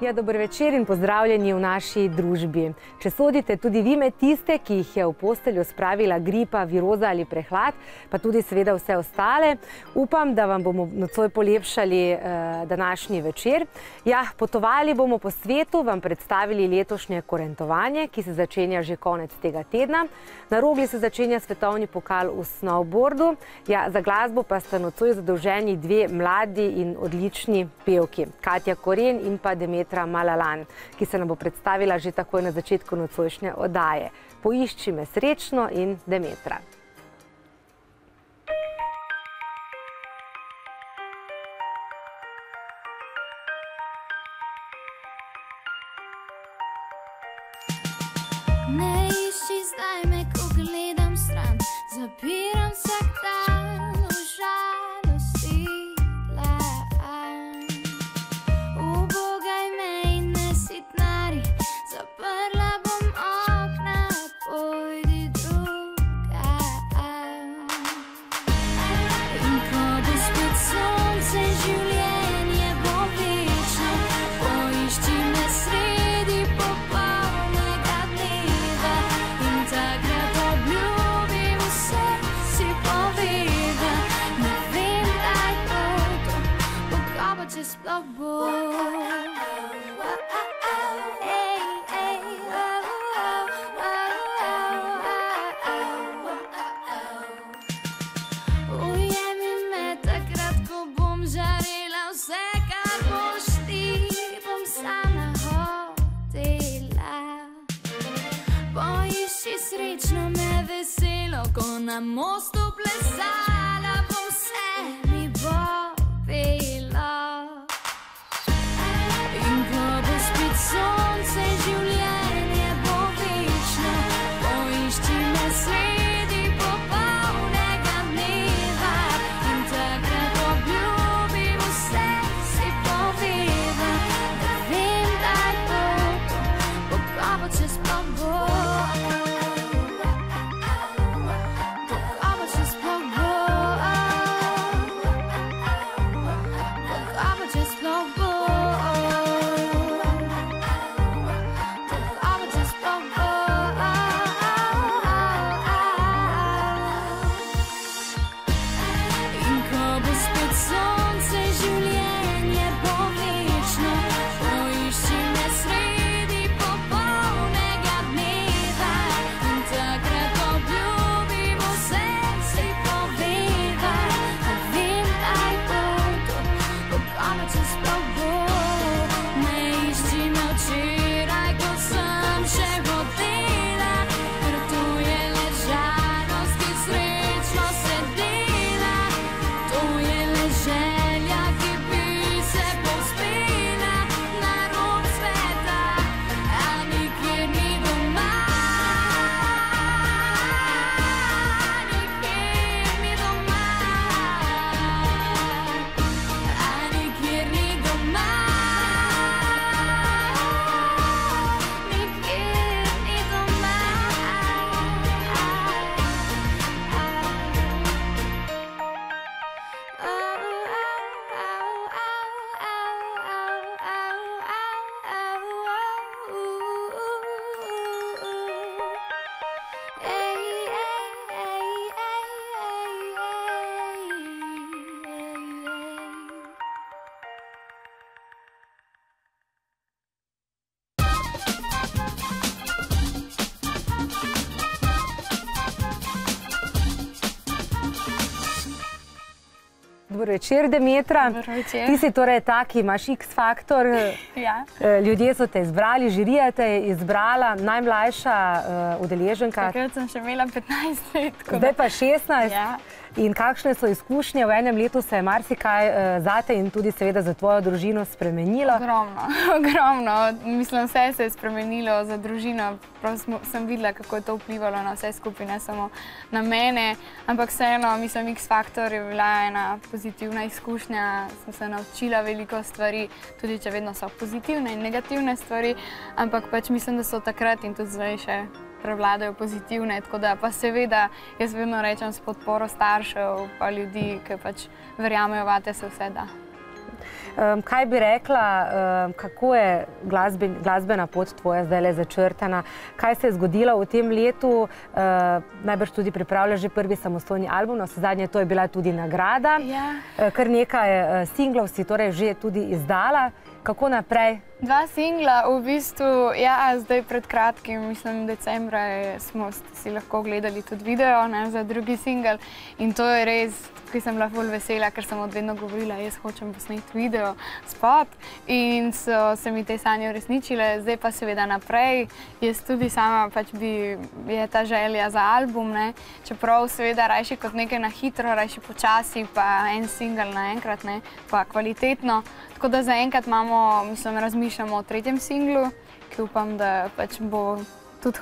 Ja, dober večer in pozdravljeni v naši družbi. Če sodite tudi vi med tiste, ki jih je v posteljo spravila gripa, viroza ali prehlad, pa tudi seveda vse ostale, upam, da vam bomo nocoj polepšali današnji večer. Ja, potovali bomo po svetu, vam predstavili letošnje korentovanje, ki se začenja že konec tega tedna. Na Rogli se začenja svetovni pokal v snowboardu. Ja, za glasbo pa sta nocoj zadolženi dve mladi in odlični pevki, Katja Koren in pa Demetra Malalan, ki se nam bo predstavila že takoj na začetku nocojšnje oddaje. Poišči me srečno in Demetra. Ne išči zdaj me, ko gledam stran, zapiram se dan v žalosti dlan. Ubogaj me in ne sitnari, zaprla bom okna, pojdi drugam. In ko bo spet sonce, življenje bo večno, poišči me sredi popolnega dneva in takrat obljubim vse, si poveda. Ne vem, kdaj bo to, kako če sploh bo. Ujemi me takrat, ko bom žarela, vse, kar boš ti, bom sama hotela. Poišči srečno me veselo, ko na mostu plesala bom, vse mi bo pelo. In ko bo spet sonce, življenje bo večno, poišči me sredi popolnega dneva in takrat obljubim vse, si poveda. Ne vem, kdaj bo to, kako če sploh bo. Kako če sploh bo. Kako če sploh bo. Kako če sploh bo. In ko bo spet sonce, življenje bo večno, poišči me sredi popolnega dneva in takrat obljubim vse, si poveda. Ne vem, kdaj bo to, kako če sploh bo. Ne išči me včeraj, ko sem še hotela, ker to je le žalost, ki srečno se dela. To je le želja, ki bi se povzpela na rob sveta, a nikjer ni doma. Nikjer ni doma. A nikjer ni doma. Nikjer ni doma. Dober večer, Demetra. Dober večer. Ti si torej taki, imaš X-faktor. Ja. Ljudje so te izbrali, žirija te je izbrala, najmlajša udeleženka. Takrat sem še imela 15 let. Zdaj pa 16. Ja. In kakšne so izkušnje? V enem letu se je marsikaj zate in tudi seveda za tvojo družino spremenilo. Ogromno, ogromno. Mislim, vse se je spremenilo za družino. Prav sem videla, kako je to vplivalo na vse skupaj, ne samo na mene. Ampak vseeno, mislim, X-faktor je bila ena pozitivna izkušnja. Sem se naučila veliko stvari, tudi če vedno so pozitivne in negativne stvari. Ampak pač mislim, da so takrat in tudi zdaj še prevladajo pozitivne, tako da pa seveda jaz vedno rečem s podporo staršev pa ljudi, ki pač verjamejo vate, se vse da. Kaj bi rekla, kako je glasbena pot tvoja zdajle začrtana? Kaj se je zgodilo v tem letu? Najbrž tudi pripravljaš že prvi samostojni album, navsezadnje to je bila tudi nagrada. Kar nekaj singlov si torej že tudi izdala. Kako naprej? 2 singla, v bistvu, ja, zdaj pred kratkim, mislim, decembra smo si lahko gledali tudi video za drugi singel in to je res, ki sem bila ful vesela, ker sem od vedno govorila, jaz hočem posneti video, spot in so se mi te sanje uresničile, zdaj pa seveda naprej. Jaz tudi sama pač je ta želja za album, ne, čeprav seveda rajši kot nekaj na hitro, rajši počasi, pa en singel naenkrat, ne, pa kvalitetno. Tako da zaenkrat razmišljamo o 3. singlu, ki upam, da pač bo tudi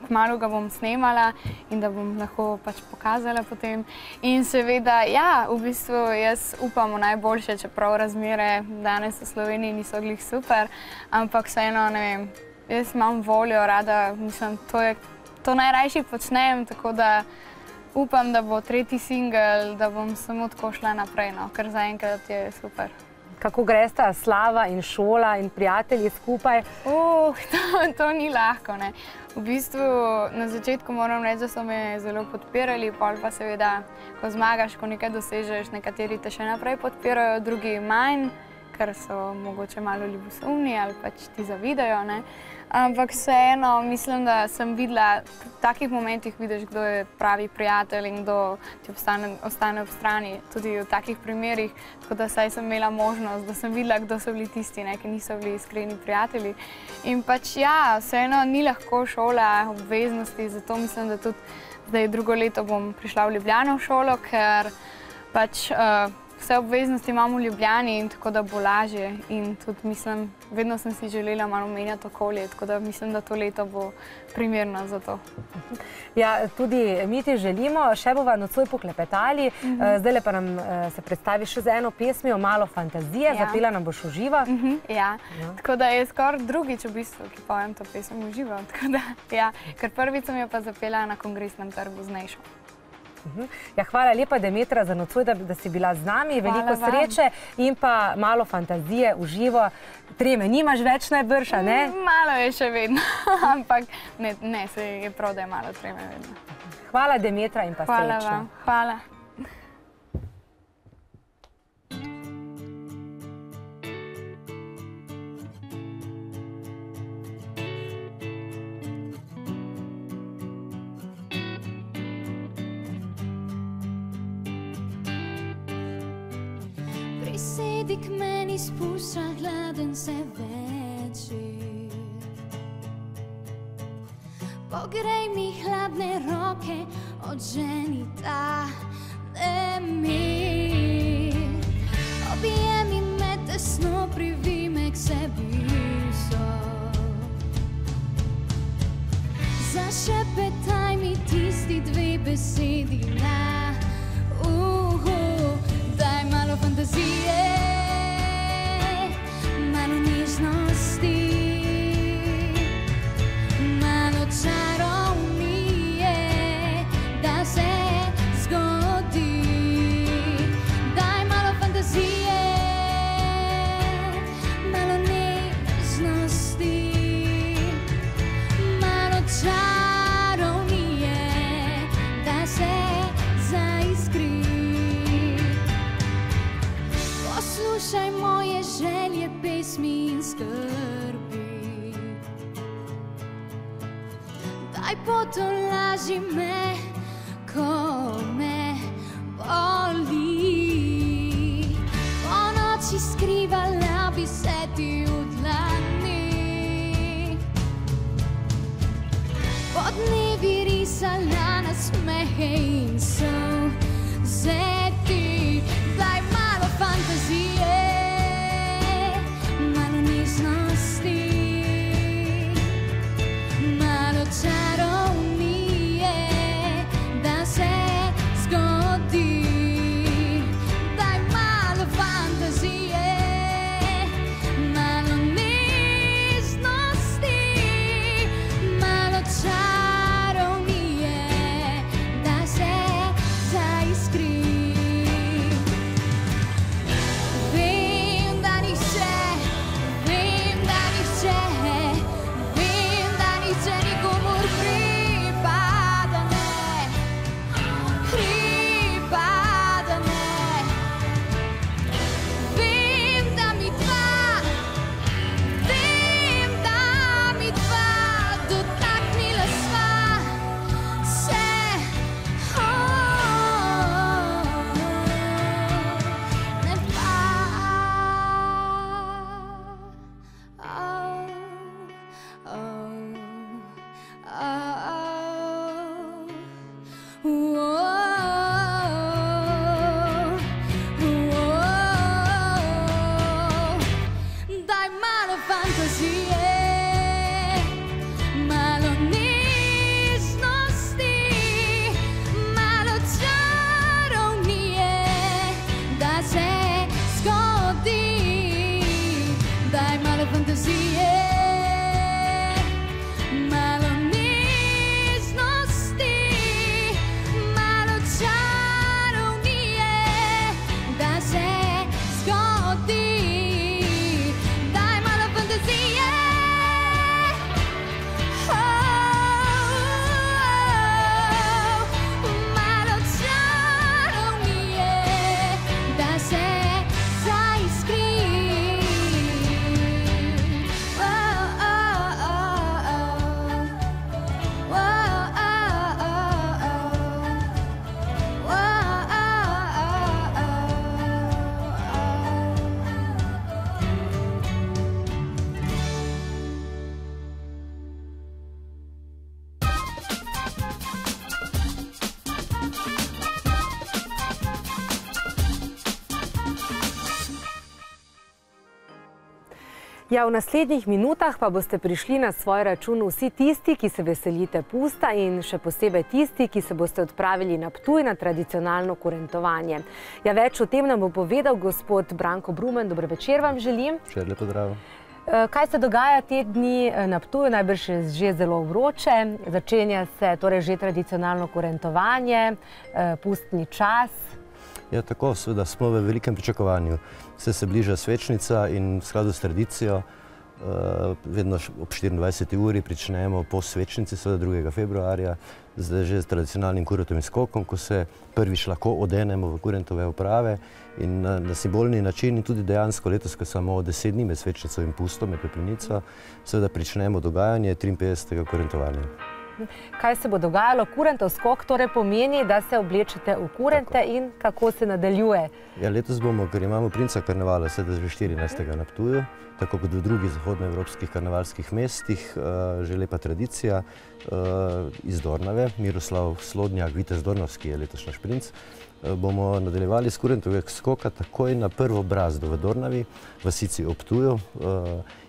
kmalu ga bom snemala in da bom lahko pač pokazala potem. In seveda, ja, v bistvu jaz upam v najboljše, čeprav razmere danes v Sloveniji niso glih super, ampak vseeno, ne vem, jaz imam voljo, rada, mislim, to najrajši počnem, tako da upam, da bo 3. singel, da bom samo tako šla naprej, no, ker zaenkrat je super. Kako gresta slava in šola in prijatelji skupaj? To ni lahko, ne. V bistvu na začetku moram reči, da so me zelo podpirali, pol pa seveda, ko zmagaš, ko nekaj dosežeš, nekateri te še naprej podpirajo, drugi manj, ker so mogoče malo ljubosumni ali pač ti zavidajo, ne. Ampak vseeno, mislim, da sem videla, v takih momentih vidiš, kdo je pravi prijatelj in kdo ti ostane ob strani, tudi v takih primerih, tako da saj sem imela možnost, da sem videla, kdo so bili tisti, ki niso bili iskreni prijatelji. In pač ja, vseeno ni lahko šola, obveznosti, zato mislim, da tudi zdaj drugo leto bom prišla v Ljubljano v šolo, ker pač vse obveznosti imam v Ljubljani in tako da bo lažje in tudi mislim, vedno sem si želela malo menjati okolje, tako da mislim, da to leto bo primerno za to. Ja, tudi mi ti želimo, še bova nocoj poklepetali, zdajle pa nam se predstaviš še z eno pesmijo, Malo fantazije, zapela nam boš v živo. Ja, tako da je skoraj drugič v bistvu, ki pojem to pesem v živo, tako da, ja, ker prvič sem jo pa zapela na Kongresnem trgu z Nejšo. Ja, hvala lepa, Demetra, za nocoj, da si bila z nami. Veliko sreče in pa Malo fantazije v živo. Treme nimaš več najbrž, a ne? Malo je še vedno, ampak ne, se je prav, da je malo treme vedno. Hvala, Demetra, in pa srečno. Hvala vam, hvala. Prisedi k meni, spušča hladen se večer. Pogrej mi hladne roke, odženi ta nemir. Objemi me tesno, privi me k sebi visok. Zašepetaj mi tisti 2 besedi na uhu. Daj malo fantazije, malo nežnosti, malo čarovnije, da se zgodi. Daj malo fantazije, malo nežnosti, malo čarovnije, da se zaiskri. Poslušaj moje želje, pesmi in skrbi. Daj potolaži me, ko me boli. Po noči skrivala bi se ti v dlani. Po dnevi risala nasmehe in solzeti. Daj malo fantazije, malo nežnosti, malo čarovnije, da se zgodi. Daj malo fantazije, malo nežnosti, malo čarovnije, da se zaiskri. Daj malo fantazije, malo nežnosti, malo čarovnije, da se zgodi. Daj malo fantazije, malo nežnosti, malo čarovnije, da se zgodi. Daj malo fantazije, malo čarovnije, da se zaiskri. Ja, v naslednjih minutah pa boste prišli na svoj račun vsi tisti, ki se veselite pusta in še posebej tisti, ki se boste odpravili na Ptuj na tradicionalno kurentovanje. Ja, več o tem nam bo povedal gospod Branko Brumen. Dober večer vam želim. Še lepo zdrav. Kaj se dogaja te dni na Ptuju? Najbrž je že zelo vroče. Začenja se torej že tradicionalno kurentovanje, pustni čas. Ja, tako, seveda smo v velikem pričakovanju. Vse se bliža svečnica in v skladu s tradicijo vedno ob 24. uri pričnemo po svečnici, seveda 2. februarja, zdaj že s tradicionalnim kurentovim skokom, ko se prvič lahko odenemo v kurentove oprave in na simbolni način in tudi dejansko letos, ko samo 10 dni med svečnico in pustom, med peplenico, seveda pričnemo dogajanje 53. kurentovanja. Kaj se bo dogajalo? Kurentov skok torej pomeni, da se oblečete v kurente in kako se nadaljuje? Ja, letos bomo, ker imamo princa karnevala, sedaj že 14. na Ptuju, tako kot v drugih zahodnoevropskih karnevalskih mestih, že lepa tradicija iz Dornave. Miroslav Slodnjak, vitez Dornavski je letoš naš princ. Bomo nadaljevali s kurentovega skoka takoj na prvo brazdo v Dornavi, vasici ob Ptuju.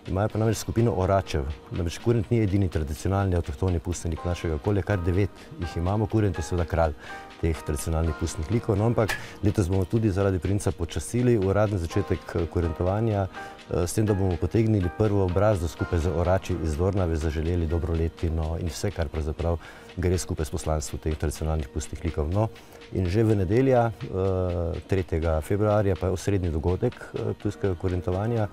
Imajo pa namreč skupino Oračev. Namreč kurent ni edini tradicionalni avtohtoni pustnik našega okolja, kar 9 jih imamo. Kurent je seveda kralj teh tradicionalnih pustnih likov, no, ampak letos bomo tudi zaradi princa počastili uradni začetek kurentovanja, s tem, da bomo potegnili prvo brazdo skupaj z Orači iz Dornave, zaželeli dobro letino in vse, kar pravzaprav gre skupaj s poslanstvom teh tradicionalnih pustnih likov. No, in že v nedelja, 3. februarja, pa je osrednji dogodek ptujskega kurentovanja.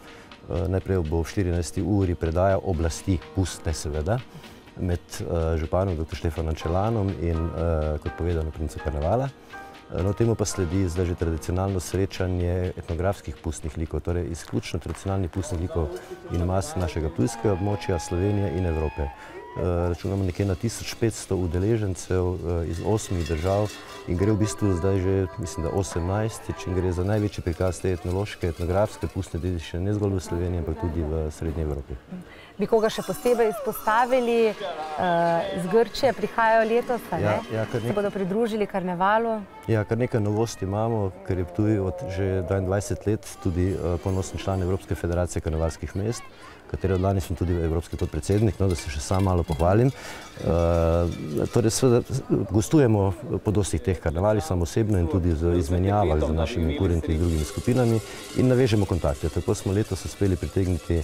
Najprej bo v 14. uri predaja oblasti, pustne seveda, med županom dr. Štefanom Čelanom in, kot povedano, princu karnevala. No, temu pa sledi zdaj že tradicionalno srečanje etnografskih pustnih likov, torej izključno tradicionalnih pustnih likov in mas našega ptujskega območja, Slovenije in Evrope. Računamo nekje na 1500 udeležencev iz 8 držav in gre v bistvu zdaj že, mislim, da 18, in gre za največji prikaz te etnološke, etnografske pustne dediščine, ne zgolj v Sloveniji, ampak tudi v Srednji Evropi. Bi koga še posebej izpostavili? Iz Grčije prihajajo letos, ne? Se bodo pridružili karnevalu? Ja, kar nekaj novosti imamo, ker je Ptuj od že 22 let tudi ponosni član Evropske federacije karnevalskih mest, katere od lani sem tudi evropski podpredsednik, no, da se še sam malo pohvalim. Torej, seveda, gostujemo po dosti teh karnevalih, sam osebno in tudi v izmenjavah z našimi kurenti in drugimi skupinami in navežemo kontakte. Tako smo letos uspeli pritegniti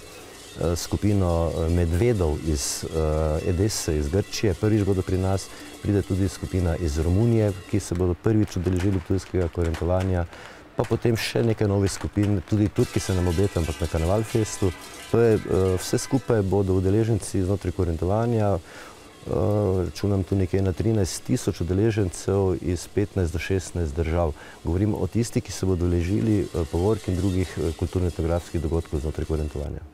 skupino medvedov iz Edese, iz Grčije. Prvič bodo pri nas, pride tudi skupina iz Romunije, ki se bodo prvič udeležili ptujskega kurentovanja, pa potem še nekaj novih skupin, tudi Turki se nam obeta, ampak na Karnevalfestu. To je, vse skupaj bodo udeleženci znotraj kurentovanja, računam tu nekaj na 13 000 udeležencev iz 15 do 16 držav. Govorimo o tistih, ki se bodo udeležili povork in drugih kulturno-etnografskih dogodkov znotraj kurentovanja.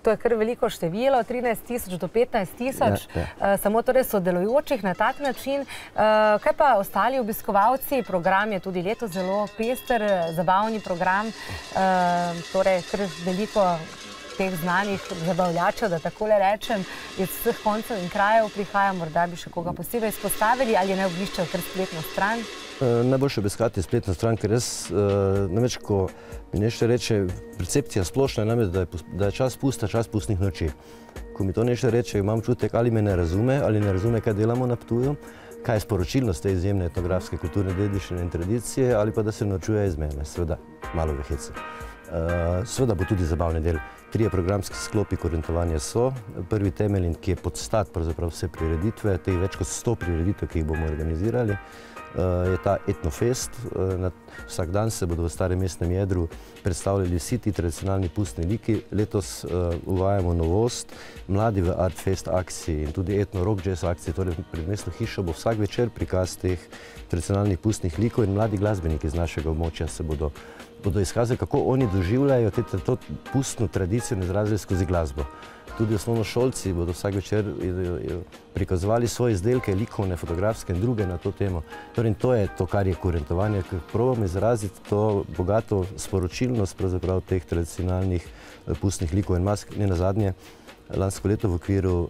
To je kar veliko število, 13 000 do 15 000, samo torej sodelujočih na tak način. Kaj pa ostali obiskovalci? Program je tudi letos zelo pester, zabavni program, torej kar veliko teh znanih zabavljačev, da takole rečem, iz vseh koncev in krajev prihaja, morda bi še koga posebej izpostavili ali ne obiščejo kar spletno stran? Najboljše obiskati spletno stran, ker res, namreč, ko mi nešto reče, percepcija splošna je namreč, da je čas pusta, čas pustnih noči. Ko mi to nešto reče, imam čutek, ali me ne razume, kaj delamo na Ptuju, kaj je sporočilnost te izjemne etnografske kulturne dediščine in tradicije, ali pa da se naučuje iz mene, seveda malo v hecu. Seveda bo tudi zabavni del. 3 programski sklopi kurentovanja so. Prvi temelj, ki je podstat pravzaprav vse prireditve, teh več kot 100 prireditev, ki jih bomo organizirali, je ta Etnofest. Vsak dan se bodo v starem mestnem jedru predstavljali vsi ti tradicionalni pustni liki. Letos uvajamo novost, mladi v Artfest akciji in tudi Etno Rock Jazz akciji, torej pred mestno hišo bo vsak večer prikaz teh tradicionalnih pustnih likov in mladi glasbeniki z našega območja se bodo izkazali, kako oni doživljajo to pustno tradicijo in izrazili skozi glasbo. Tudi osnovnošolci bodo vsak večer prikazovali svoje izdelke, likovne, fotografske in druge na to temo. Torej, to je to, kar je kurentovanje, ker probamo izraziti to bogato sporočilnost pravzaprav teh tradicionalnih pustnih likov in mask. Ne nazadnje, lansko leto v okviru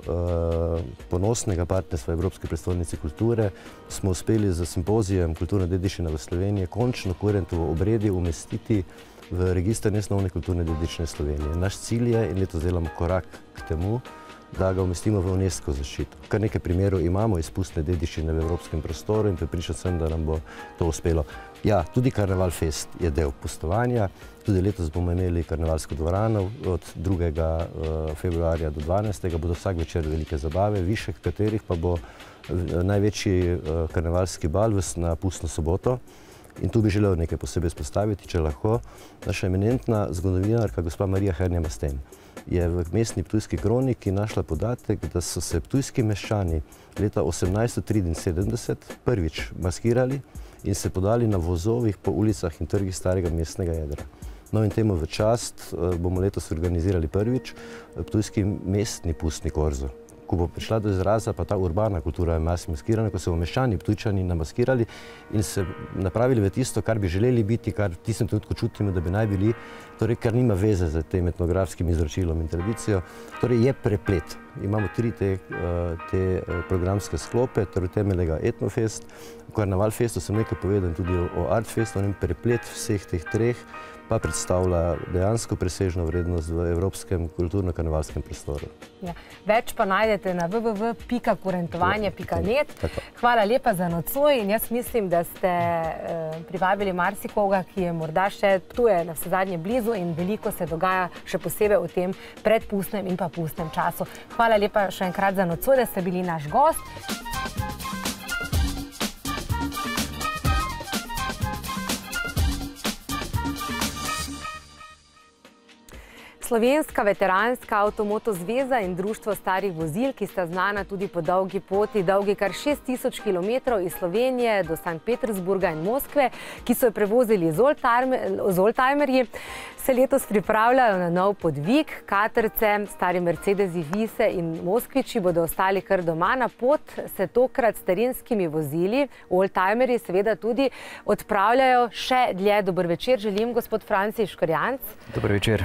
ponosnega partnerstva Evropske prestolnice kulture smo uspeli z simpozijem Kulturna dediščina v Sloveniji končno kurentovo obredje umestiti v register nesnovne kulturne dediščine Slovenije. Naš cilj je, in letos delamo korak k temu, da ga umestimo v UNESCO zaščito. Kar nekaj primerov imamo iz pustne dediščine v evropskem prostoru in prepričan sem, da nam bo to uspelo. Ja, tudi Karneval Fest je del pustovanja. Tudi letos bomo imeli karnevalsko dvorano od 2. februarja do 12. Bodo vsak večer velike zabave, višek katerih pa bo največji karnevalski bal na pustno soboto. In tu bi želel nekaj posebej izpostaviti, če lahko. Naša eminentna zgodovinarka, gospa Marija Hernja-Masten, je v mestni ptujski kroniki našla podatek, da so se ptujski meščani leta 1873 prvič maskirali in se podali na vozovih po ulicah in trgih starega mestnega jedra. No in temu v čast bomo letos organizirali prvič ptujski mestni pustni korzo. Ko bo prišla do izraza pa ta urbana kultura maskirana, ko se bomo meščani Ptujčani namaskirali in se napravili v tisto, kar bi želeli biti, kar v tistem trenutku čutimo, da bi naj bili, torej kar nima veze z tem etnografskim izročilom in tradicijo, torej je preplet. Imamo 3 te programske sklope, torej temeljnega Etnofest, v Karneval Festu sem nekaj povedal tudi o Artfestu, in preplet vseh teh 3 pa predstavlja dejansko presežno vrednost v evropskem kulturno-karnevalskem prostoru. Več pa najdete na www.kurentovanje.net. Hvala lepa za nocoj in jaz mislim, da ste privabili marsikoga, ki je morda še tu na vsezadnje blizu in veliko se dogaja še posebej v tem predpustnem in pa pustnem času. Hvala lepa še enkrat za nocoj, da ste bili naš gost. Slovenska veteranska avtomoto zveza in društvo starih vozil, ki sta znana tudi po dolgi poti, dolgi kar 6000 km iz Slovenije do Sankt Petersburga in Moskve, ki so jo prevozili z oldtimerji, se letos pripravljajo na nov podvig. Katrce, stari Mercedesi, Vise in Moskviči bodo ostali kar doma. Na pot se tokrat s terenskimi vozili, oldtimerji seveda tudi, odpravljajo še dlje. Dober večer, želim, gospod Franci Škorjanc. Dober večer.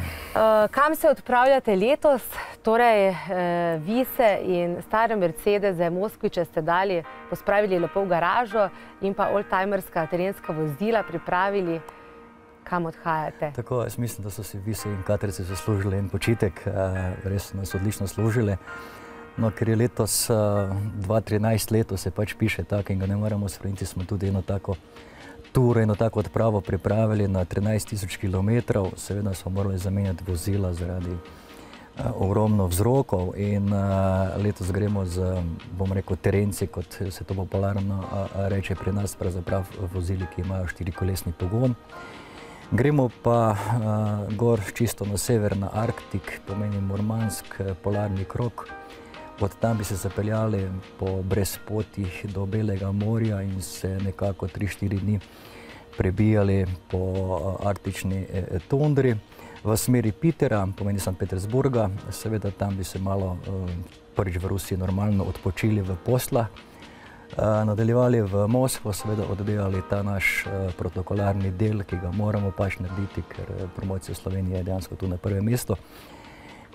Kam se odpravljate letos? Torej, Vise in stare Mercedese, Moskviče ste dali, pospravili lepo v garažo in pa oldtimerska terenska vozila pripravili. Kam odhajate? Tako, jaz mislim, da so si Vise in Katrce zaslužili en počitek, res nas odlično služili. No, ker je letos 2013 leto, se pač piše tako in ga ne moremo spremeniti, smo tudi eno tako turo, eno tako odpravo pripravili na 13 000 km. Seveda smo morali zamenjati vozila zaradi ogromno vzrokov in letos gremo z, bom rekel, terenci, kot se to popularno reče pri nas, pravzaprav vozili, ki imajo 4-kolesni pogon. Gremo pa gor čisto na sever, na Arktik, pomeni Murmansk, polarni krog. Od tam bi se zapeljali po brezpotjih do Belega morja in se nekako 3-4 dni prebijali po arktični tundri v smeri Pitera, pomeni Sankt Petersburga. Seveda tam bi se malo prvič v Rusiji normalno odpočili v poslah. Nadaljevali v Moskvo, seveda oddelali ta naš protokolarni del, ki ga moramo pač narediti, ker promocija Slovenije je dejansko tu na prvem mestu.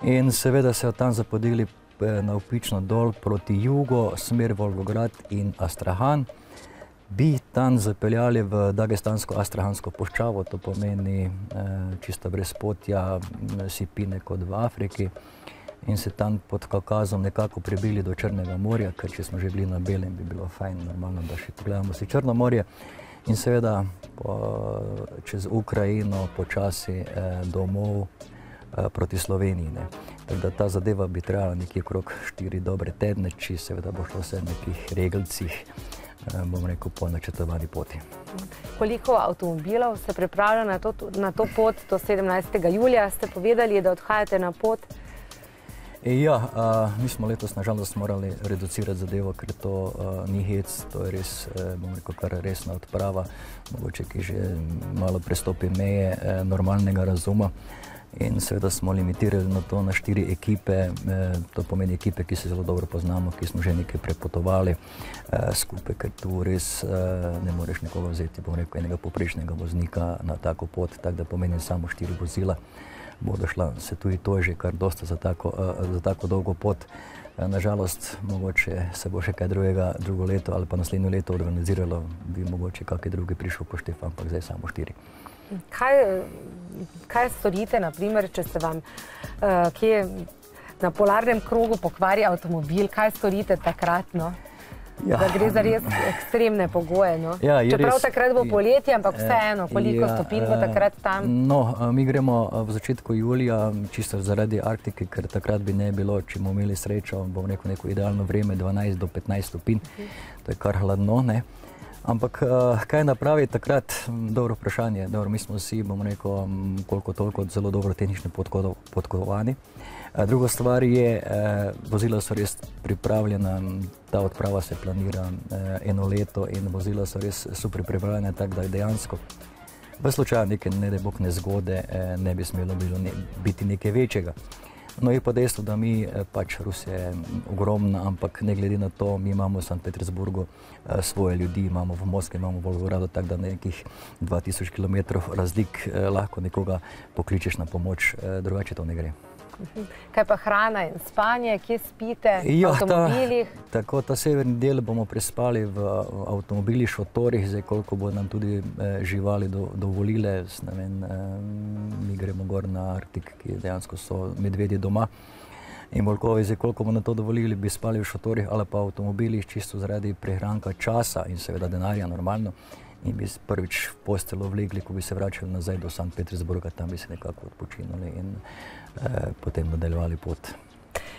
In seveda se tam zapodili navpično dol proti jugu, smer Volgograd in Astrahan. Bi tam zapeljali v Dagestansko-Astrahansko puščavo, to pomeni čisto brez potja, sipine kot v Afriki. In se tam pod Kaukazom nekako prebili do Črnega morja, ker če smo že bili na Belem, bi bilo fajn, normalno, da še pogledamo si Črno morje. In seveda čez Ukrajino počasi domov proti Sloveniji. Tako da ta zadeva bi trebala nekje okrog 4 dobre tedne, če seveda bo šlo vse v nekih regelcih, bom rekel, po načrtovani poti. Koliko avtomobilov se pripravlja na to pot do 17. julija? Ste povedali, da odhajate na pot? Ja, mi smo letos nažalost morali reducirati zadevo, ker to ni hec, to je res, bom rekel, kar resna odprava, mogoče ki že malo prestopi meje normalnega razuma. In seveda smo limitirali na to na 4 ekipe, to pomeni ekipe, ki se zelo dobro poznamo, ki smo že nekaj prepotovali skupaj, ker tu res ne moreš nekoga vzeti, bom rekel, enega poprečnega voznika na tako pot, tako da pomeni samo 4 vozila. Bodo šla se tudi to že kar dosta za tako dolgo pot. Nažalost, mogoče se bo še kaj drugo leto ali pa naslednjo leto organiziralo, bi mogoče kakšen drugi prišel po Štef, ampak zdaj samo 4. Kaj storite, naprimer, če se vam kje na polarnem krogu pokvari avtomobil, kaj storite takrat, no? Da gre za res ekstremne pogoje, no? Čeprav takrat bo poletje, ampak vseeno, koliko stopinj bo takrat tam? No, mi gremo v začetku julija, čisto zaradi Arktike, ker takrat bi ne bilo, če bomo imeli srečo, bom rekel, neko idealno vreme, 12 do 15 stopinj, to je kar hladno, ne? Ampak kaj napravi takrat? Dobro vprašanje. Mi smo vsi, bom rekel, koliko toliko zelo dobro tehnično podkovani. Druga stvar je, vozila so res pripravljena, ta odprava se planira 1 leto in vozila so res super pripravljene, tako da dejansko v slučaju neke, ne daj Bog, nezgode ne bi smelo biti nekaj večjega. No je pa dejstvo, da mi pač Rusija je ogromna, ampak ne glede na to, mi imamo v Sankt Petersburgu svoje ljudi, imamo v Moskvi, imamo v Volgogradu, tako da nekih 2000 km razlik lahko nekoga pokličeš na pomoč, drugače to ne gre. Kaj pa hrana in spanje, kje spite, v avtomobilih? Tako, ta severni del bomo prespali v avtomobilih, šotorih, zdaj koliko bo nam tudi živali dovolile, ne vem, mi gremo gor na Arktik, ki dejansko so medvedje doma. In volkovi, zdaj koliko bomo na to dovolili, bi spali v šotorih ali pa v avtomobilih, čisto zaradi prehranka časa in seveda denarja normalno. In bi prvič v posteljo vlegli, ko bi se vračali nazaj do Sankt Petersburga, tam bi se nekako odpočinuli in potem nadaljevali pot.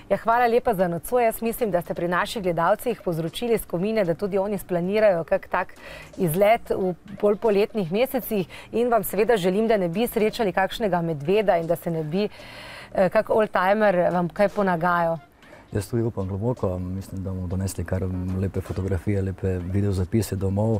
Ja, hvala lepa za nocoj. Jaz mislim, da ste pri naših gledalcih povzročili spomine, da tudi oni splanirajo kak tak izlet v bolj poletnih mesecih in vam seveda želim, da ne bi srečali kakšnega medveda in da se ne bi kak oldtimer vam kaj ponagajo. Jaz tudi upam globoko, mislim, da bomo donesli kar lepe fotografije, lepe videozapise domov.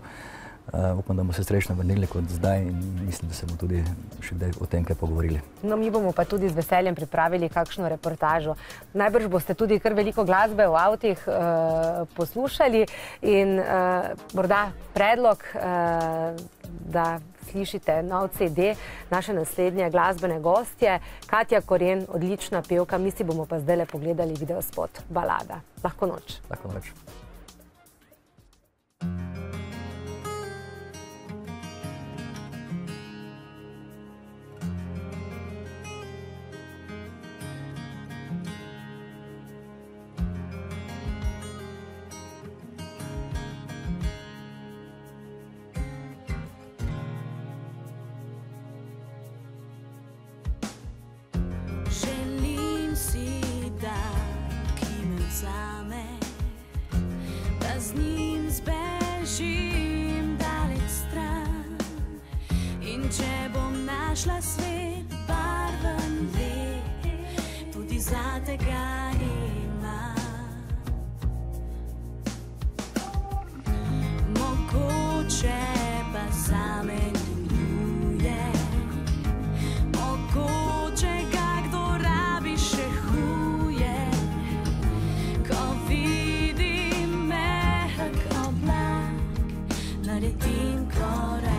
Upam, da bomo se srečno vrnili kot zdaj in mislim, da se bomo tudi še kdaj o tem kaj pogovorili. No, mi bomo pa tudi z veseljem pripravili kakšno reportažo. Najbrž boste tudi kar veliko glasbe v avtih poslušali in morda predlog, da slišite nov CD, naše naslednje glasbene gostje, Katja Koren, odlična pevka, mi si bomo pa zdajle pogledali videospot Balada. Lahko noč. Lahko noč. Našla svet barven let, tudi zate ga ima. Mogoče pa zame deluje, mogoče ga kdo rabi še huje, ko vidim mehak oblak, naredim korak.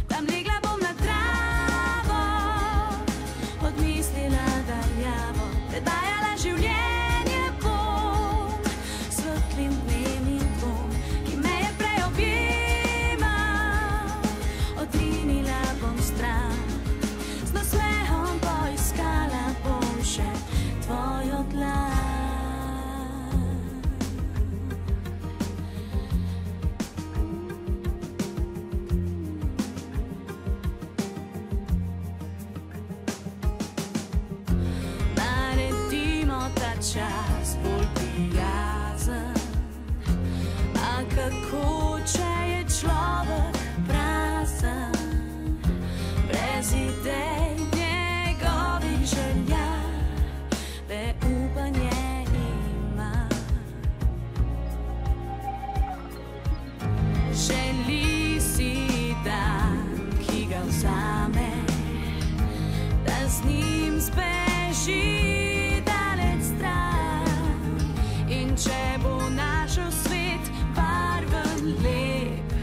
Tam legla bom na travo, tako, če je človek prazen, brez idej njegovih želja, le upanje ima. Želi si dan, ki ga vzame, da z njim zbeži daleč stran. In če bo našel svet barven lep,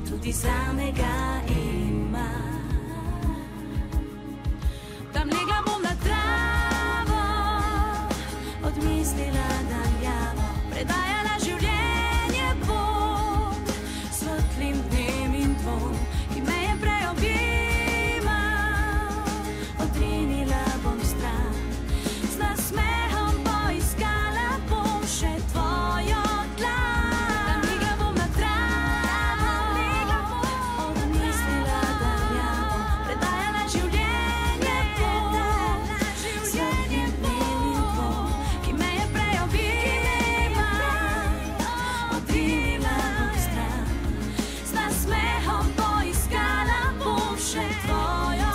tudi samega ima. Tam legla bom na travo, odmislila daljavo, predajala življenje pot, svetlim dnem in dvom, ki me je prej objemal. Odrinila bom stran, z nasmehom poiskala bom še tvojo dlan. Tam legla bom na travo, odmislila daljavo, predajala življenje pot, svetlim dnem in dvom, ki me je prej objemal. Odrinila bom stran, z nasmehom poiskala bom še tvojo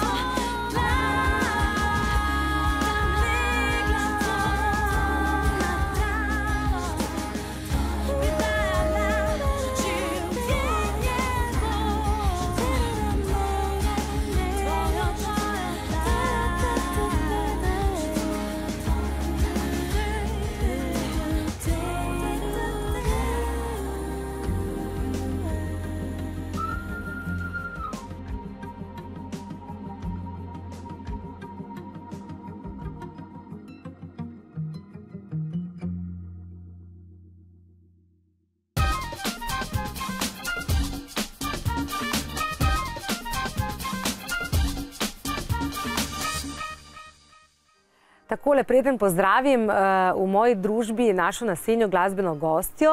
Takole, preden pozdravim v moji družbi našo naslednjo glasbeno gostjo,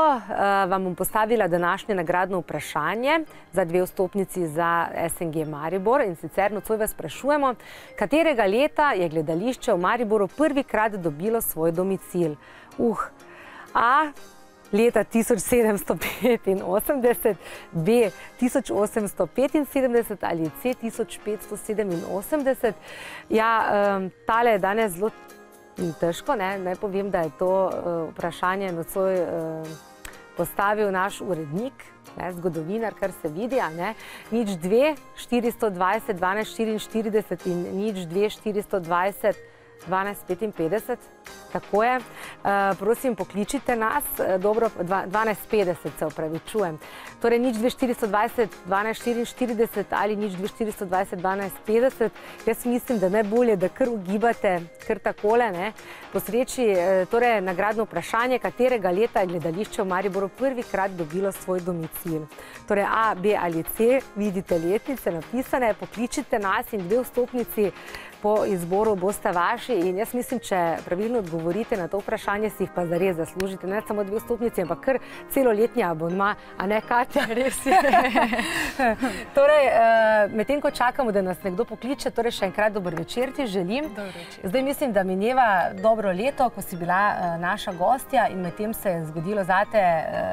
vam bom postavila današnje nagradno vprašanje za 2 vstopnici za SNG Maribor. In sicer nocoj vas sprašujemo, katerega leta je gledališče v Mariboru prvikrat dobilo svoj domicil? A. Leta 1785, B. 1875 ali C. 1587. Ja, tale je danes zelo težko, ne? Naj povem, da je to vprašanje nocoj postavil naš urednik, zgodovinar, kar se vidi, a ne? 02 420 12 44 in 02 420 1255, tako je. Prosim, pokličite nas, dobro, 1250 se opravičujem. Torej, 02 420 12 44 ali 02 420 1250. Jaz mislim, da najbolje, da kar ugibate, kar takole, ne. Po sreči, torej, nagradno vprašanje, katerega leta je gledališče v Mariboru prvikrat dobilo svoj domicil. Torej, A, B ali C, vidite letnice napisane, pokličite nas in 2 vstopnici po izboru boste vaši. In jaz mislim, če pravilno odgovorite na to vprašanje, si jih pa zares zaslužite. Ne samo 2 vstopnici, ampak kar celoletni abonma, a ne, Katja? Res je. Torej, medtem ko čakamo, da nas nekdo pokliče, torej še enkrat dober večer ti želim. Zdaj mislim, da mineva dobro leto, ko si bila naša gostja in medtem se je zgodilo zate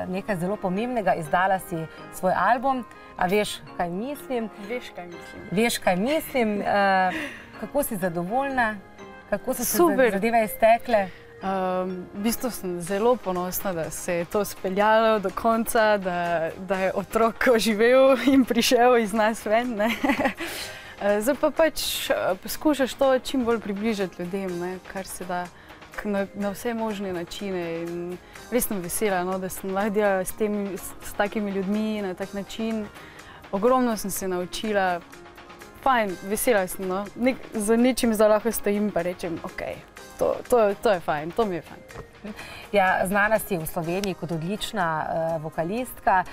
nekaj zelo pomembnega. Izdala si svoj album. A veš, kaj mislim? Veš, kaj mislim. Veš, kaj mislim. Kako si zadovoljna? Kako so se zadeve iztekle? V bistvu sem zelo ponosna, da se je to speljalo do konca, da je otrok oživel in prišel iz nas ven. Zdaj pa pač poskušaš to čim bolj približati ljudem, kar se da na vse možne načine. In res sem vesela, da sem lahko delala s takimi ljudmi na tak način. Ogromno sem se naučila. Fajn, vesela sem, no. Za ničim zdaj lahko stojim pa rečem, ok, to je fajn, to mi je fajn. Ja, znana si v Sloveniji kot odlična vokalistka,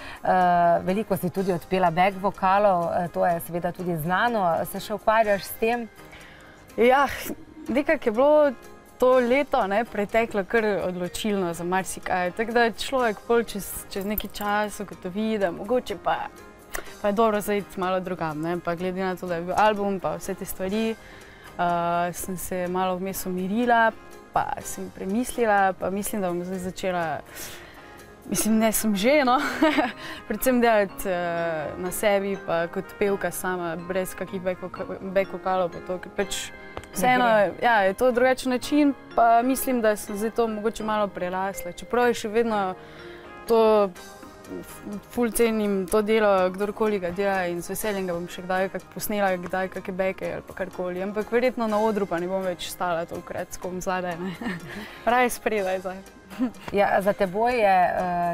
veliko si tudi odpela back vokalov, to je seveda tudi znano. Se še ukvarjaš s tem? Ja, nekako je bilo to leto preteklo kar odločilno za marsikaj, tako da človek pol čez neki čas ugotovi, da mogoče pa je dobro zaiti malo drugam, pa glede na to, da je bil album pa vse te stvari, sem se malo vmes umirila, pa sem premislila, pa mislim, da bom zdaj začela Mislim, ne sem že, no. Predvsem delati na sebi, pa kot pevka sama, brez kakih back vokalov pa to, ker pač vseeno, ja, je to drugačen način, pa mislim, da sem zdaj to mogoče malo prerasla. Čeprav je še vedno to, ful cenim to delo, kdorkoli ga dela in z veseljem ga bom še kdaj posnela, kdaj kakšne beke ali pa karkoli, ampak verjetno na odru pa ne bom več stala tolikrat, ko bom zadaj, ne. Raje spredaj zdaj. Ja, za teboj je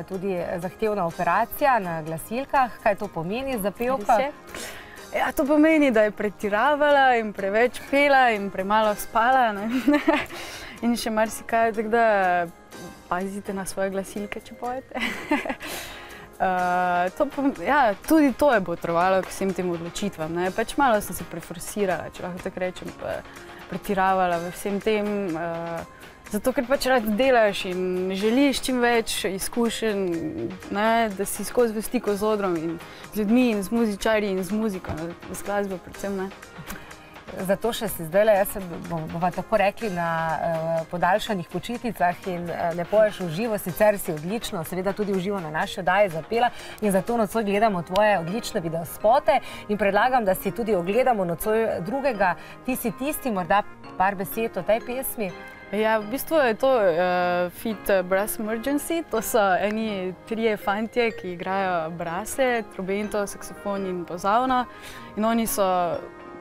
tudi zahtevna operacija na glasilkah. Kaj to pomeni za pevka? Ja, to pomeni, da je pretiravala in preveč pela in premalo spala, ne. In še marsikaj, tako da pazite na svoje glasilke, če pojete. Ja, tudi to je botrovalo k vsem tem odločitvam, ne. Pač malo sem se preforsirala, če lahko tako rečem, pa pretiravala v vsem tem. Zato, ker pač rad delaš in želiš čim več izkušenj, da si skozi v stiku z odrom in z ljudmi in z muzičarji in z muziko, z glasbo predvsem, ne. Zato še si zdajle, jaz bova tako rekli, na podaljšanih počitnicah in ne poješ v živo, sicer si odlično, seveda tudi v živo na naši oddaji zapela in zato nocoj gledamo tvoje odlične videospote in predlagam, da si tudi ogledamo nocoj drugega, Ti si tisti, morda par besed o tej pesmi. Ja, v bistvu je to feat Brass Emergency, to so eni trije fantje, ki igrajo brase, trobento, saksofon in pozavno in oni so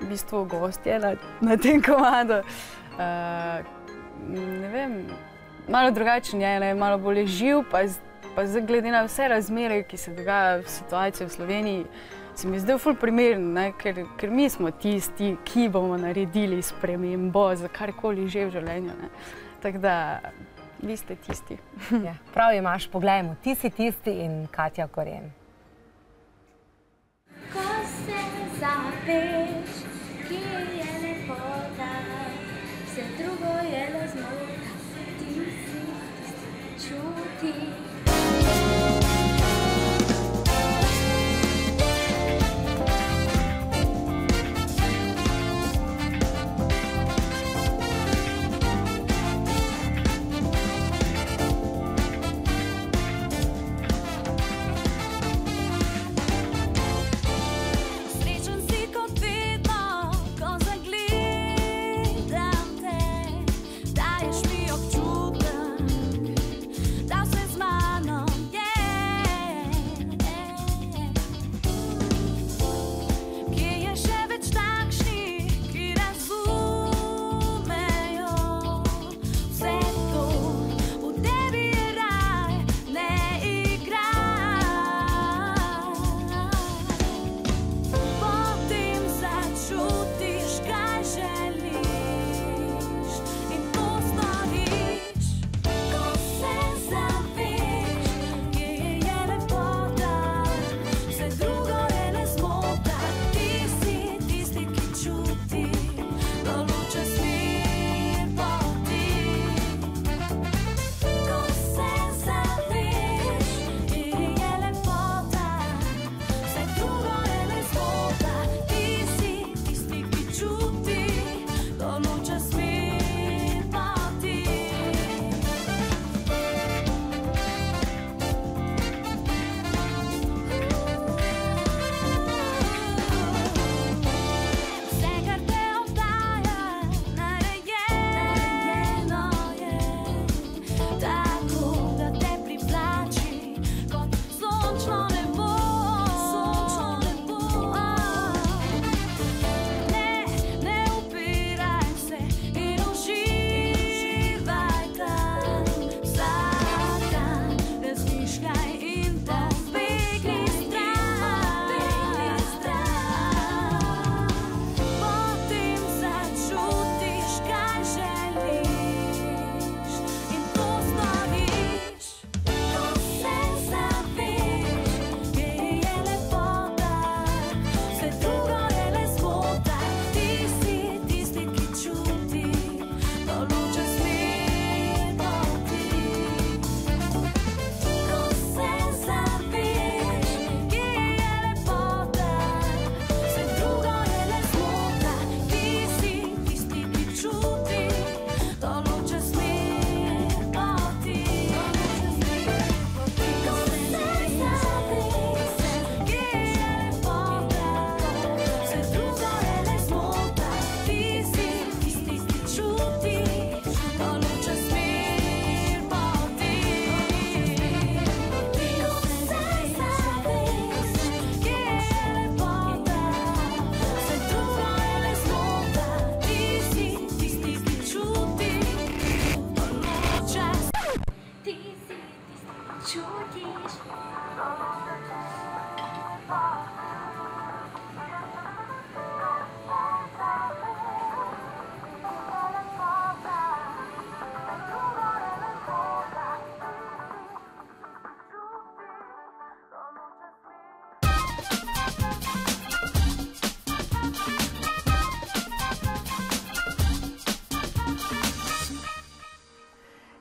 v bistvu gostje na tem komadu. Ne vem, malo drugačen je, malo bolj živ, pa zdaj glede na vse razmere, ki se dogajajo v situaciji v Sloveniji, se mi zdaj ful primeren, ker mi smo tisti, ki bomo naredili spremembo za karkoli že v življenju. Tako da, vi ste tisti. Prav imaš, poglejmo, Ti si tisti in Katja Koren. Ko se zapeš, kje je lepota, vse drugo je le zmota, ti si tisti, čuti. Daješ mi občutek, da se zmaga.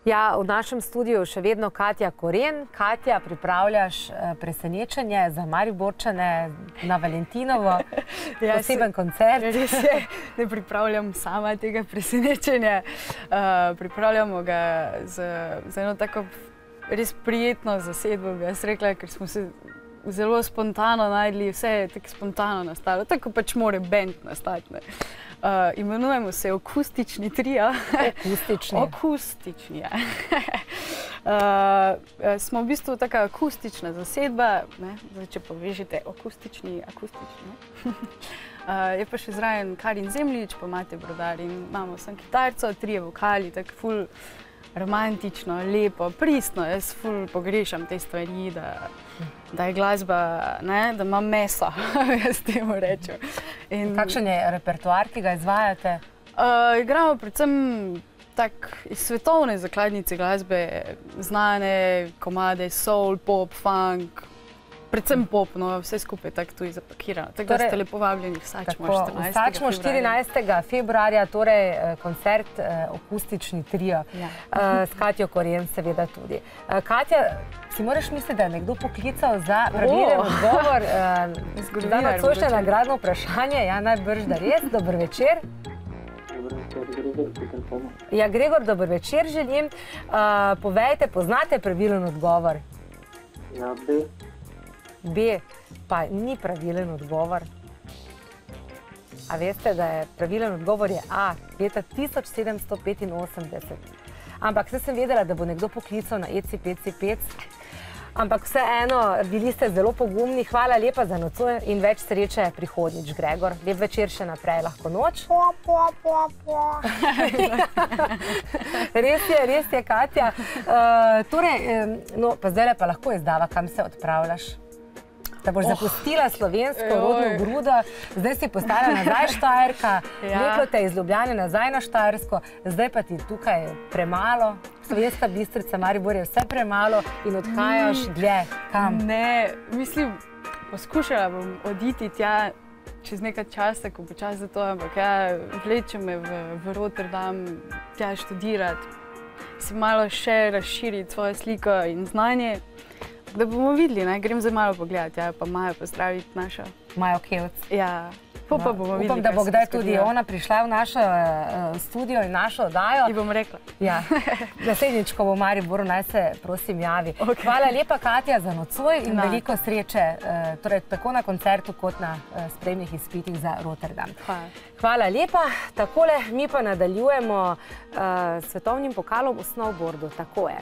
Ja, v našem studiu še vedno Katja Koren. Katja, pripravljaš presenečenje za Mariborčane na Valentinovo, poseben koncert. Res je, ne pripravljam sama tega presenečenja. Pripravljamo ga z eno tako res prijetno zasedbo, bi jaz rekla, ker smo se zelo spontano najdli, vse je tako spontano nastalo, tako pač mora band nastati. Imenujemo se Akustični trio. Akustični. Akustični, ja. Smo v bistvu taka akustična zasedba, zdaj, če povežete akustični. Je pa še zraven Karin Zemljič, pa Mate Brodar in imamo sem kitarco, 3 vokali, tako ful romantično, lepo, pristno. Jaz ful pogrešam te stvari, da je glasba, da ima meso, jaz temu rečem. Kakšen je repertoar, ki ga izvajate? Igramo predvsem iz svetovne zakladnice glasbe, znane komade, soul, pop, funk, predvsem pop, no, vse skupaj tako tudi zapakirano. Tako da ste lepo vabljeni, vsačmo 14. Vsačmo 14. februarja, torej koncert Akustični trio s Katjo Koren seveda tudi. Katja, si moraš misliti, da je nekdo poklical za pravilen odgovor, da nocojšnje nagradno vprašanje, ja, najbrž da res, dober večer. Ja, Gregor, dober večer želim. Povejte, poznate pravilen odgovor? Ja, B. B, pa ni pravilen odgovor. A veste, da je pravilen odgovor je A, leta 1785. Ampak zdaj sem vedela, da bo nekdo poklical na EC5C5. Ampak vseeno, bili ste zelo pogumni. Hvala lepa za nocoj in več sreče prihodnjič, Gregor. Lep večer še naprej, lahko noč. Res je, Katja. Torej, no, pa zdajle pa lahko izdava, kam se odpravljaš. Da boš zapustila slovensko rodno grudo, zdaj si postala nazaj Štajerka, vleklo te iz Ljubljane nazaj na Štajersko, zdaj pa ti tukaj premalo, Slovenska Bistrica, Maribor je vse premalo in odhajaš dlje. Kam? Ne, mislim, poskušala bom oditi tja čez nekaj časa, ko bo čas za to, ampak ja, vleče me v Rotterdam tja študirati, si malo še razširiti svojo sliko in znanje. Da bomo videli, grem zdaj malo pogledati, pa Majo pozdraviti našo. Majo Kevc. Ja, pa bomo videli, upam, da bo kdaj tudi ona prišla v našo studio in našo oddajo. Ji bom rekla. Ja, naslednjič, ko bo v Mariboru, naj se prosim javi. Hvala lepa, Katja, za nocoj in veliko sreče, torej tako na koncertu kot na spremnih izpitih za Rotterdam. Hvala lepa. Takole mi pa nadaljujemo s svetovnim pokalom v snowboardu. Tako je.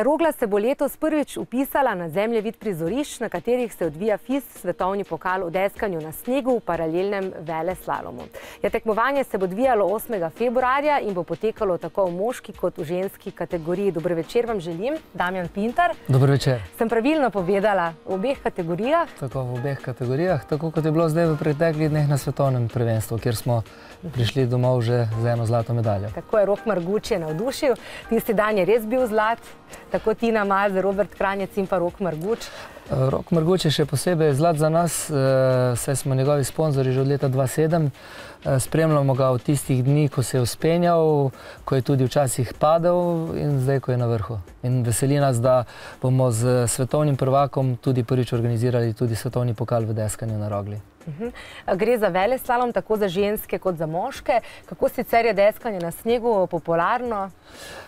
Rogla se bo letos prvič vpisala na zemljevid prizorišč, na katerih se odvija FIS, svetovni pokal v deskanju na snegu v paralelnem veleslalomu. Tekmovanje se bo odvijalo 8. februarja in bo potekalo tako v moški kot v ženski kategoriji. Dober večer vam želim, Damjan Pintar. Dober večer. Sem pravilno povedala, v obeh kategorijah? Tako, v obeh kategorijah, tako kot je bilo zdaj v preteklih dneh na svetovnem prvenstvu, kjer smo prišli domov že z eno zlato medaljo. Tako je, Rok Marguč je navdušil, tisti dan je res bil zlat. Tako Tina Maze, Robert Kranjec in pa Rok Marguč. Rok Marguč je še posebej zlat za nas, saj smo njegovi sponzorji že od leta 2007. Spremljamo ga v tistih dni, ko se je vzpenjal, ko je tudi včasih padel in zdaj, ko je na vrhu. In veseli nas, da bomo z svetovnim prvakom tudi prvič organizirali tudi svetovni pokal v deskanju na Rogli. Gre za veleslalom, tako za ženske kot za moške. Kako sicer je deskanje na snegu popularno?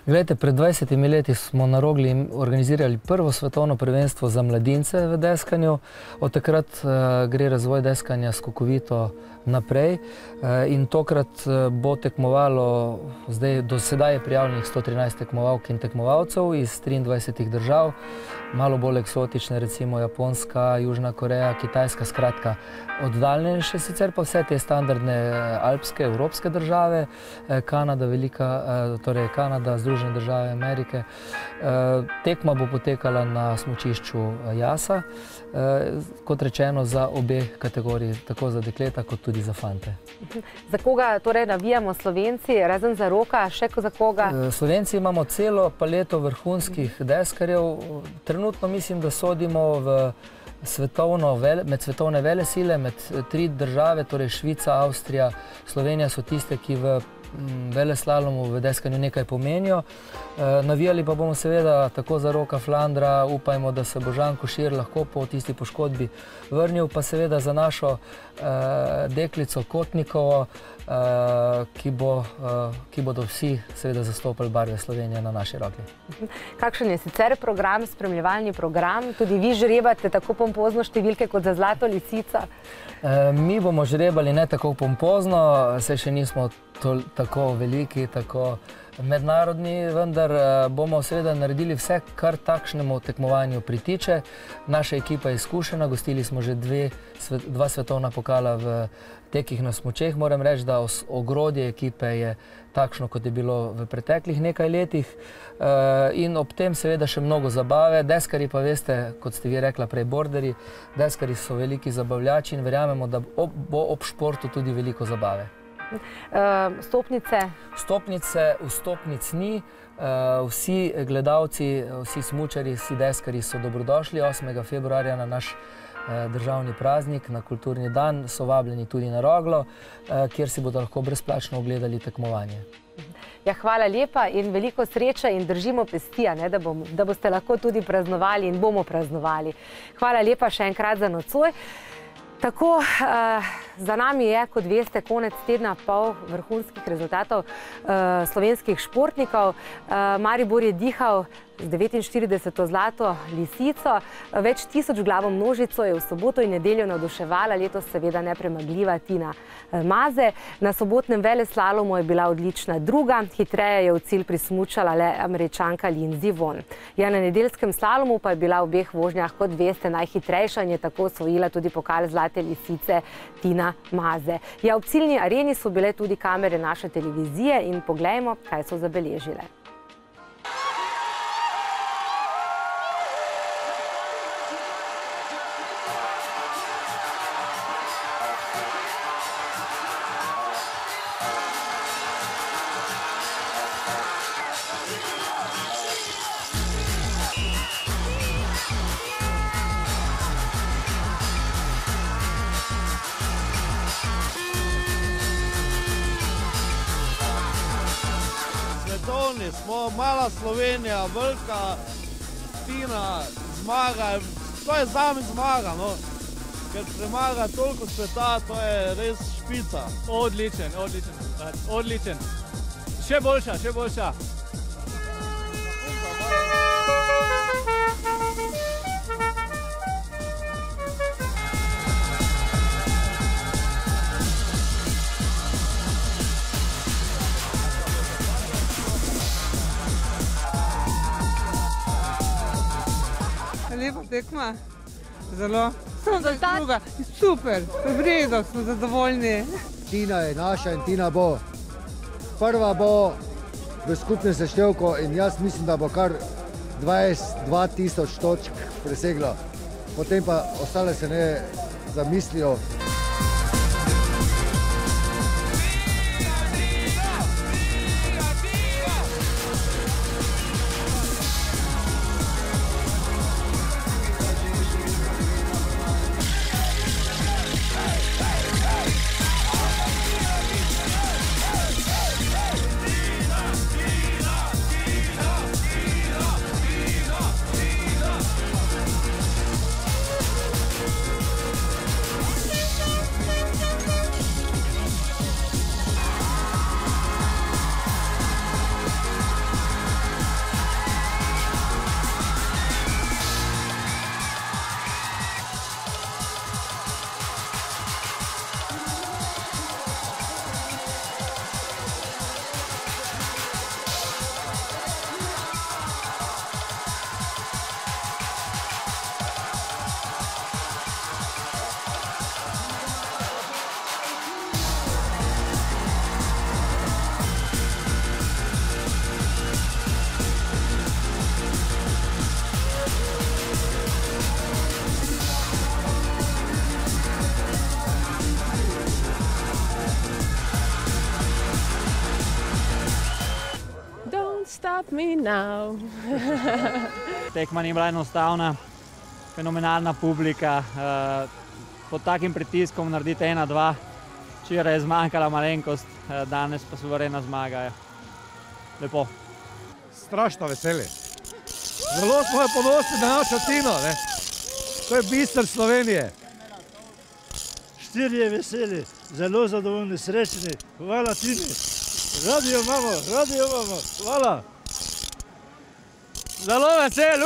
Glejte, pred 20 leti smo na Rogli organizirali prvo svetovno prvenstvo za mladince v deskanju. Od takrat gre razvoj deskanja skokovito naprej in tokrat bo tekmovalo, do sedaj je prijavljenih 113 tekmovalk in tekmovalcev iz 23 držav, malo bolj eksotične, recimo Japonska, Južna Koreja, Kitajska, skratka, oddaljenejše, sicer pa vse te standardne alpske, evropske države, Kanada, Kanada, Združene države Amerike. Tekma bo potekala na smučišču Jasa, kot rečeno za obe kategoriji, tako za dekleta kot tudi za fante. Za koga torej navijamo Slovenci, razen za Roka, še za koga? Slovenci imamo celo paleto vrhunskih deskarjev. Trenutno mislim, da sodimo med svetovne velesile, med 3 države, torej Švica, Avstrija, Slovenija so tiste, ki v veleslalomu, v deskanju nekaj pomenijo. Navijali pa bomo seveda tako za Roka Flandra, upajmo, da se bo Žan Košir lahko po tisti poškodbi vrnil, pa seveda za našo deklico Kotnikovo, ki bodo vsi seveda zastopali barve Slovenije na naši rokli. Kakšen je sicer program, spremljevalni program? Tudi vi žrebate tako pompozno številke kot za Zlato lisico? Mi bomo žrebali ne tako pompozno, saj še nismo tako veliki, tako mednarodni, vendar bomo seveda naredili vse, kar takšnemu tekmovanju pritiče. Naša ekipa je izkušena, gostili smo že 2 svetovna pokala v tekih na smučeh. Moram reči, da ogrodje ekipe je takšno, kot je bilo v preteklih nekaj letih, in ob tem seveda še mnogo zabave. Deskarji pa veste, kot ste vi rekla prej, borderji, deskarji so veliki zabavljači in verjamemo, da bo ob športu tudi veliko zabave. Stopnice? Vstopnic ni. Vsi gledalci, vsi smučarji, vsi deskarji so dobrodošli 8. februarja na naš državni praznik, na kulturni dan, so vabljeni tudi na Roglo, kjer si bodo lahko brezplačno ogledali tekmovanje. Ja, hvala lepa in veliko sreče in držimo pesti, da boste lahko tudi praznovali in bomo praznovali. Hvala lepa še enkrat za nocoj. Tako, za nami je, kot veste, konec tedna pol vrhunskih rezultatov slovenskih športnikov. Maribor je dihal z 49. Zlato lisico. Več tisoč glavo množico je v soboto in nedeljo navduševala letos seveda nepremagljiva Tina Maze. Na sobotnem veleslalomu je bila odlična druga, hitreje je v cilj prismučala le Američanka Lindsey Vonn. Ja, na nedeljskem slalomu pa je bila v obeh vožnjah, kot veste, najhitrejša in je tako osvojila tudi pokal Zlate lisice Tina Maze. Ja, ob ciljni areni so bile tudi kamere naše televizije in poglejmo, kaj so zabeležile. Smo mala Slovenija, velika Tina, zmaga, to je zame zmaga, no. Ker premaga toliko sveta, to je res špica. Odličen rezultat, odličen. Še boljša, še boljša. Lepa tekma, zelo. Super, v redu, smo zadovoljni. Tina je naša in Tina bo. Prva bo v skupnem seštevku in jaz mislim, da bo kar 22.000 točk presegla. Potem pa ostale se ne zamislijo. stop me now. Tekma ni bila enostavna, fenomenalna publika. Pod takim pritiskom narediti 1-2, včeraj je zmanjkala malenkost, danes pa suverena zmaga. Lepo. Strašno veseli. Zelo smo ponosni na našo Tino. To je biser Slovenije. 4 veseli, zelo zadovoljni, srečni. Hvala Tini. Radi jo imamo. Hvala. Zelo veseli.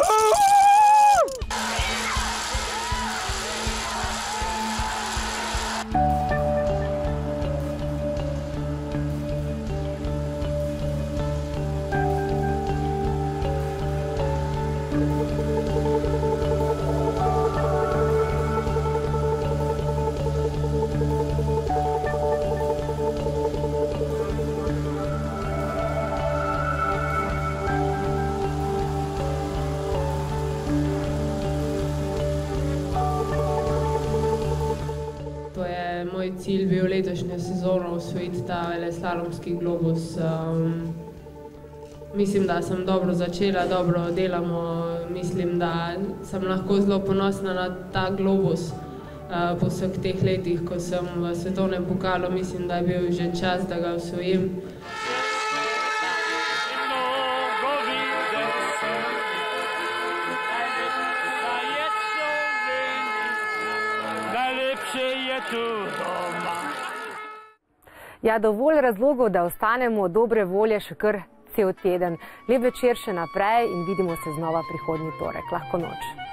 Moj cilj bil letošnjo sezono osvojiti ta veleslalomski globus. Mislim, da sem dobro začela, dobro delamo. Mislim, da sem lahko zelo ponosna na ta globus po vseh teh letih, ko sem v svetovnem pokalu. Mislim, da je bil že čas, da ga osvojim. Ja, dovolj razlogov, da ostanemo dobre volje še kar cel teden. Lep večer še naprej in vidimo se znova prihodnji torek. Lahko noč.